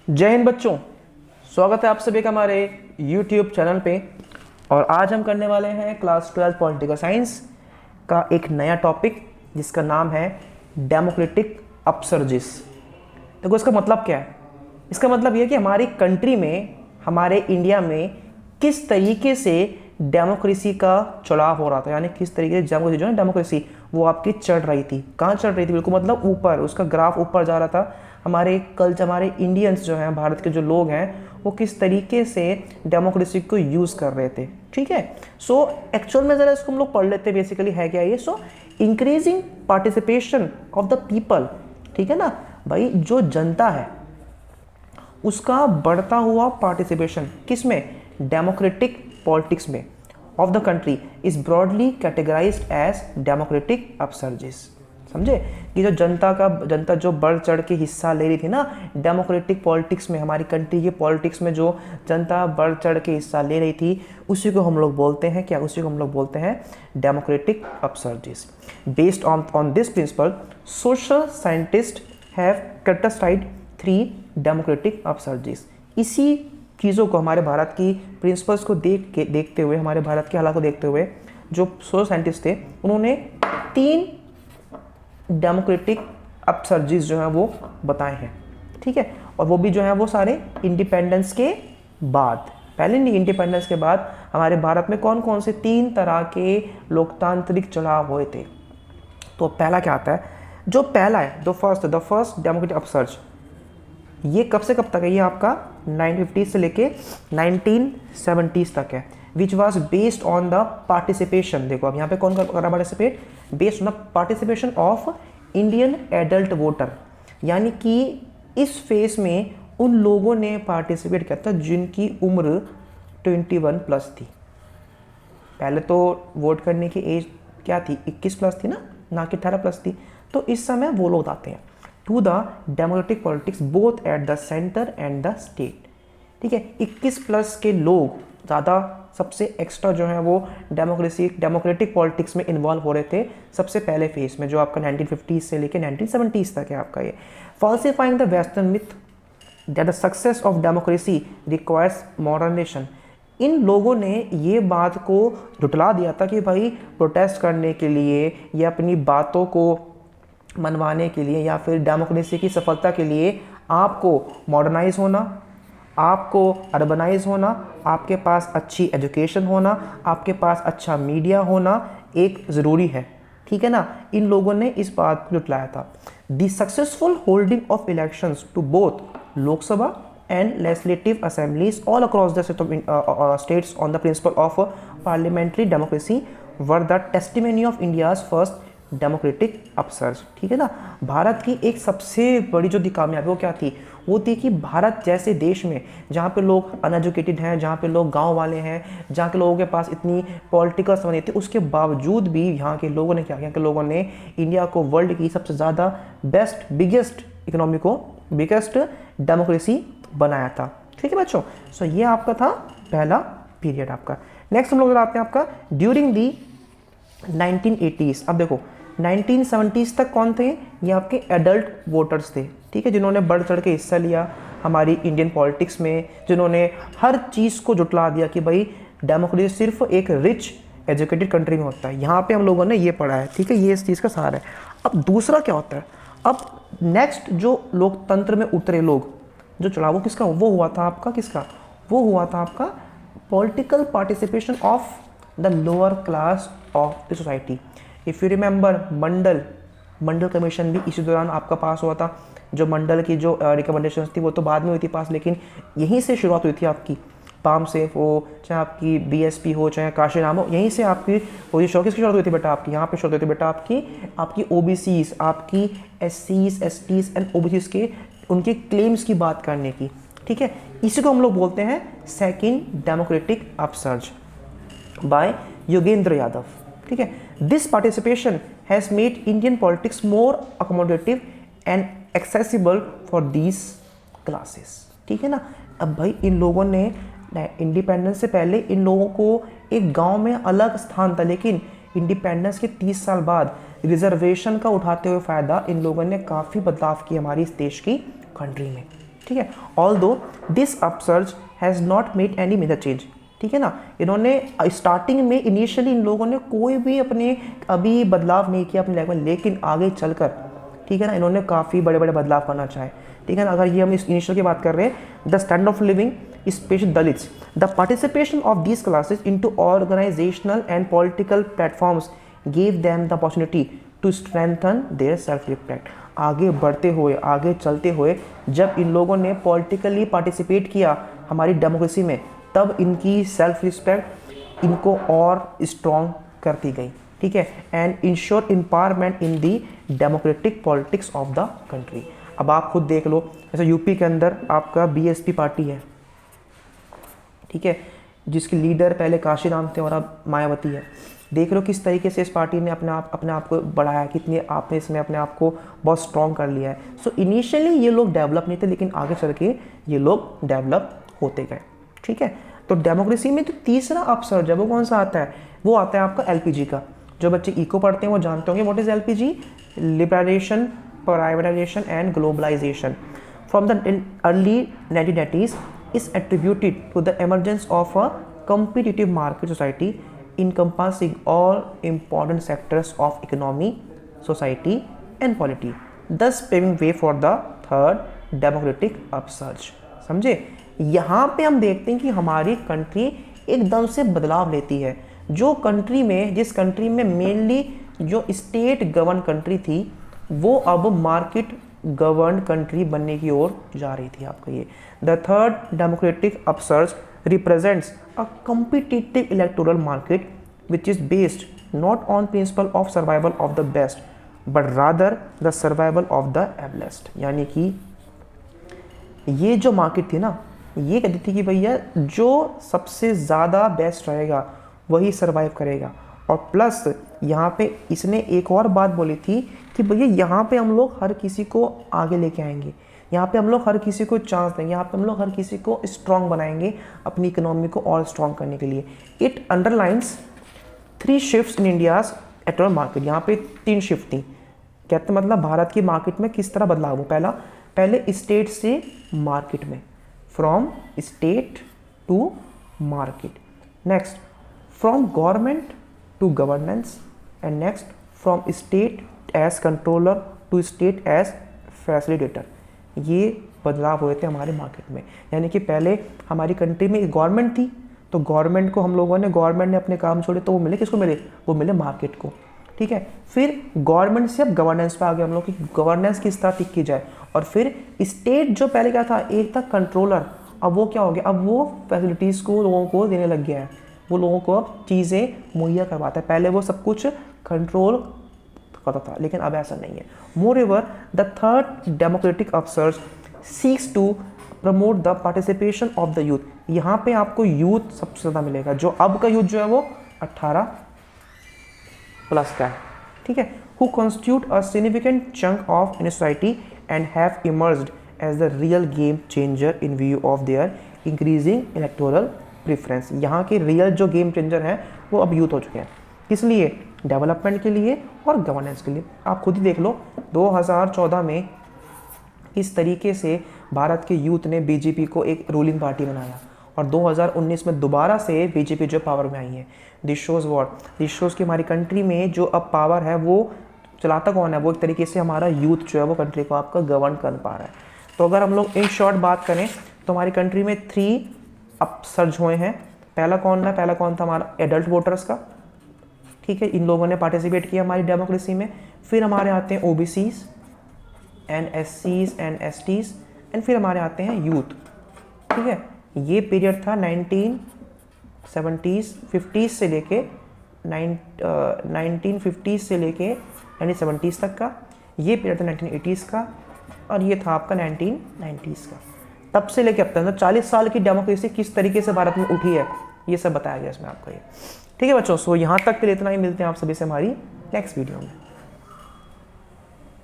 जय हिंद बच्चों, स्वागत है आप सभी का हमारे YouTube चैनल पे। और आज हम करने वाले हैं क्लास 12 पॉलिटिकल साइंस का एक नया टॉपिक जिसका नाम है डेमोक्रेटिक अपसर्जिस। देखो इसका मतलब क्या है। इसका मतलब ये कि हमारी कंट्री में, हमारे इंडिया में किस तरीके से डेमोक्रेसी का चढ़ाव हो रहा था, यानी किस तरीके से डेमोक्रेसी वो आपकी चढ़ रही थी। कहाँ चढ़ रही थी? बिल्कुल मतलब ऊपर, उसका ग्राफ ऊपर जा रहा था। हमारे हमारे इंडियंस जो हैं, भारत के जो लोग हैं, वो किस तरीके से डेमोक्रेसी को यूज़ कर रहे थे। ठीक है। सो एक्चुअल में ज़रा इसको हम लोग पढ़ लेते हैं। बेसिकली है क्या ये? सो increasing participation of the people, ठीक है ना भाई, जो जनता है उसका बढ़ता हुआ पार्टिसिपेशन किस में? डेमोक्रेटिक पॉलिटिक्स में of the country is broadly categorised as democratic upsurges. समझे कि जो जनता जो बढ़ चढ़ के हिस्सा ले रही थी ना डेमोक्रेटिक पॉलिटिक्स में, हमारी कंट्री के पॉलिटिक्स में जो जनता बढ़ चढ़ के हिस्सा ले रही थी, उसी को हम लोग बोलते हैं क्या? उसी को हम लोग बोलते हैं democratic upsurges. Based on this principle social scientist have categorised 3 democratic upsurges. इसी चीज़ों को, हमारे भारत की प्रिंसिपल्स को देखते हुए, हमारे भारत के हालात को देखते हुए, जो सोशल साइंटिस्ट थे उन्होंने 3 डेमोक्रेटिक अपसर्जिस जो हैं वो बताए हैं। ठीक है। और वो भी जो है वो सारे इंडिपेंडेंस के बाद, पहले नहीं, इंडिपेंडेंस के बाद हमारे भारत में कौन कौन से 3 तरह के लोकतांत्रिक चढ़ाव हुए थे। तो पहला क्या आता है? जो पहला है, द फर्स्ट डेमोक्रेटिक अपसर्ज, ये कब से कब तक है? ये आपका 1950 से लेके 1970s तक है। Which was based on the participation. देखो अब यहाँ पे कौन कर रहा participate? Based on the participation of Indian adult voter, यानी कि इस फेज में उन लोगों ने पार्टिसिपेट किया था जिनकी उम्र 21 प्लस थी। पहले तो वोट करने की एज क्या थी? 21 प्लस थी ना कि 18 प्लस थी। तो इस समय वो लोग आते हैं to the democratic politics both at the centre and the state. ठीक है। 21 प्लस के लोग ज़्यादा सबसे एक्स्ट्रा जो है वो डेमोक्रेटिक पॉलिटिक्स में इन्वॉल्व हो रहे थे सबसे पहले फेज में, जो आपका 1950 से लेके 1970s तक है आपका ये। Falsifying the western myth that the success of democracy requires modernisation. इन लोगों ने ये बात को झुठला दिया था कि भाई प्रोटेस्ट करने के लिए या अपनी बातों को मनवाने के लिए या फिर डेमोक्रेसी की सफलता के लिए आपको मॉडर्नाइज होना, आपको अर्बनाइज होना, आपके पास अच्छी एजुकेशन होना, आपके पास अच्छा मीडिया होना एक ज़रूरी है। ठीक है ना। इन लोगों ने इस बात को जुटलाया था। The successful holding of elections to both Lok Sabha and legislative assemblies all across the states on the principle of parliamentary democracy were the testimony of India's first democratic upsurge. ठीक है ना। भारत की एक सबसे बड़ी जो कामयाबी वो क्या थी? वो थी कि भारत जैसे देश में जहाँ पे लोग अनएजुकेटेड हैं, जहाँ पे लोग गांव वाले हैं, जहाँ के लोगों के पास इतनी पॉलिटिकल समझ नहीं थी, उसके बावजूद भी यहाँ के लोगों ने क्या किया? यहाँ के लोगों ने इंडिया को वर्ल्ड की सबसे ज़्यादा बिगेस्ट इकोनॉमी को, बिगेस्ट डेमोक्रेसी बनाया था। ठीक है बच्चों। सो ये आपका था पहला पीरियड आपका। नेक्स्ट हम लोग आते हैं आपका ड्यूरिंग दी 1980s। अब देखो 1970s तक कौन थे? ये आपके एडल्ट वोटर्स थे। ठीक है। जिन्होंने बढ़ चढ़ के हिस्सा लिया हमारी इंडियन पॉलिटिक्स में, जिन्होंने हर चीज़ को जुटला दिया कि भाई डेमोक्रेसी सिर्फ एक रिच एजुकेटेड कंट्री में होता है। यहाँ पे हम लोगों ने ये पढ़ा है। ठीक है। ये इस चीज़ का सार है। अब दूसरा क्या होता है? अब नेक्स्ट जो लोकतंत्र में उतरे लोग, जो चढ़ाव किसका वो हुआ था आपका? किसका वो हुआ था आपका? Political participation of the lower class of the society. If you remember, Mandal commission भी इसी दौरान आपका पास हुआ था। जो मंडल की जो रिकमेंडेशंस थी वो तो बाद में हुई थी पास, लेकिन यहीं से शुरुआत हुई थी आपकी। पाम सेफ हो, चाहे आपकी बीएसपी हो, चाहे काशीराम हो, यहीं से आपकी पोजीशन किसकी शुरुआत हुई थी बेटा? आपकी यहाँ पे शुरुआत हुई थी बेटा आपकी ओबीसीज, आपकी एससीज, एसटीज एंड ओबीसीज के उनके क्लेम्स की बात करने की। ठीक है। इसी को हम लोग बोलते हैं second democratic upsurge by Yogendra Yadav. ठीक है। This participation has made Indian politics more accommodative and accessible for these classes. ठीक है ना। अब भाई इन लोगों ने इंडिपेंडेंस से पहले इन लोगों को एक गांव में अलग स्थान था, लेकिन इंडिपेंडेंस के 30 साल बाद रिजर्वेशन का उठाते हुए फ़ायदा इन लोगों ने काफ़ी बदलाव किया हमारी इस देश की कंट्री में। ठीक है। Although this upsurge has not made any major change, ठीक है ना। इन्होंने स्टार्टिंग में इनिशियली इन लोगों ने कोई भी अपने अभी बदलाव नहीं किया अपनी लाइफ में, लेकिन आगे चलकर, ठीक है ना, इन्होंने काफ़ी बड़े बड़े बदलाव करना चाहे, ठीक है ना। अगर ये हम इस इनिशियल की बात कर रहे हैं, the standard of living specially Dalits, the participation of these classes into organisational and political platforms gave them the opportunity to strengthen their self respect. आगे बढ़ते हुए, आगे चलते हुए जब इन लोगों ने पॉलिटिकली पार्टिसिपेट किया हमारी डेमोक्रेसी में, तब इनकी सेल्फ रिस्पेक्ट इनको और स्ट्रॉन्ग करती गई, ठीक है। And ensure empowerment in the democratic politics of the country. अब आप खुद देख लो, जैसे यूपी के अंदर आपका बीएसपी पार्टी है, ठीक है, जिसके लीडर पहले काशीराम थे और अब मायावती है। देख लो किस तरीके से इस पार्टी ने अपने आप को बढ़ाया, कितने आपने इसमें अपने आप को बहुत स्ट्रॉन्ग कर लिया है। सो इनिशियली ये लोग डेवलप नहीं थे, लेकिन आगे चल के ये लोग डेवलप होते गए, ठीक है। तो डेमोक्रेसी में तो तीसरा अपसर्ज है वो कौन सा आता है, वो आता है आपका एलपीजी का। जो बच्चे इको पढ़ते हैं वो जानते होंगे what is LPG, liberalisation, privatisation and globalisation from the early 1990s is attributed to the emergence of a competitive market society encompassing all important sectors of economy, society and polity, thus paving way for the third democratic upsurge। समझे, यहाँ पे हम देखते हैं कि हमारी country एकदम से बदलाव लेती है। जो कंट्री में, जिस कंट्री में मेनली जो स्टेट गवर्न कंट्री थी, वो अब मार्केट गवर्न कंट्री बनने की ओर जा रही थी आपका ये। The third democratic upsurge represents a competitive electoral market which is based not on principle of survival of the best but rather the survival of the ablest. यानी कि ये जो मार्केट थी ना, ये कहती थी कि भैया जो सबसे ज़्यादा बेस्ट रहेगा वही सर्वाइव करेगा। और प्लस यहाँ पे इसने एक और बात बोली थी कि भैया यहाँ पे हम लोग हर किसी को आगे लेके आएंगे, यहाँ पे हम लोग हर किसी को चांस देंगे, यहाँ पे हम लोग हर किसी को स्ट्रॉन्ग बनाएंगे अपनी इकोनॉमी को और स्ट्रॉन्ग करने के लिए। It underlines 3 shifts in India's electoral market. यहाँ पे 3 शिफ्ट थी, कहते मतलब भारत की मार्केट में किस तरह बदलाव हो। पहले स्टेट से मार्केट में, from state to market. Next from government to governance. And next from state as controller to state as facilitator. ये बदलाव हुए थे हमारे मार्केट में। यानी कि पहले हमारी कंट्री में गवर्नमेंट थी, तो गवर्नमेंट को हम लोगों ने, गवर्नमेंट ने अपने काम छोड़े तो वो मिले किसको मिले, वो मिले मार्केट को, ठीक है। फिर गवर्नमेंट से अब गवर्नेंस पे आ गए हम लोग कि गवर्नेंस किस तरह ठीक की जाए। और फिर स्टेट जो पहले क्या था, एक था कंट्रोलर, अब वो क्या हो गया, अब वो फैसिलिटीज़ को लोगों को देने लग गया है, वो लोगों को अब चीज़ें मुहैया करवाता है। पहले वो सब कुछ कंट्रोल करता था, लेकिन अब ऐसा नहीं है। Moreover the third democratic upsurge seeks to promote the participation of the youth. यहाँ पे आपको यूथ सबसे ज़्यादा मिलेगा। जो अब का यूथ जो है वो 18 प्लस का है, ठीक है। Who constitute a significant chunk of in society and have emerged as the real game changer in view of their increasing electoral preference. यहाँ के रियल जो गेम चेंजर हैं वो अब यूथ हो चुके हैं। किस लिए, डेवलपमेंट के लिए और गवर्नेंस के लिए। आप खुद ही देख लो 2014 में इस तरीके से भारत के यूथ ने बीजेपी को एक रूलिंग पार्टी बनाया, और 2019 में दोबारा से बीजेपी जो पावर में आई है। This shows what, this shows कि हमारी कंट्री में जो अब पावर है वो चलाता कौन है, वो एक तरीके से हमारा यूथ जो है वो कंट्री को आपका गवर्न कर पा रहा है। तो अगर हम लोग इन शॉर्ट बात करें तो हमारी कंट्री में 3 अपसर्ज हुए हैं। पहला कौन था हमारा एडल्ट वोटर्स का, ठीक है, इन लोगों ने पार्टिसिपेट किया हमारी डेमोक्रेसी में। फिर हमारे आते हैं ओबीसीज एंड एससीज एंड एसटीज, एंड फिर हमारे आते हैं यूथ, ठीक है। ये पीरियड था 1970s 50s से लेके 1950s से लेके 1970s तक का। ये पीरियड था 1980s का, और ये था आपका 1990s का। तब से लेके अब तक 40 साल की डेमोक्रेसी किस तरीके से भारत में उठी है, ये सब बताया गया इसमें आपको ये, ठीक है बच्चों। सो यहाँ तक के लिए इतना ही, मिलते हैं आप सभी से हमारी नेक्स्ट वीडियो में।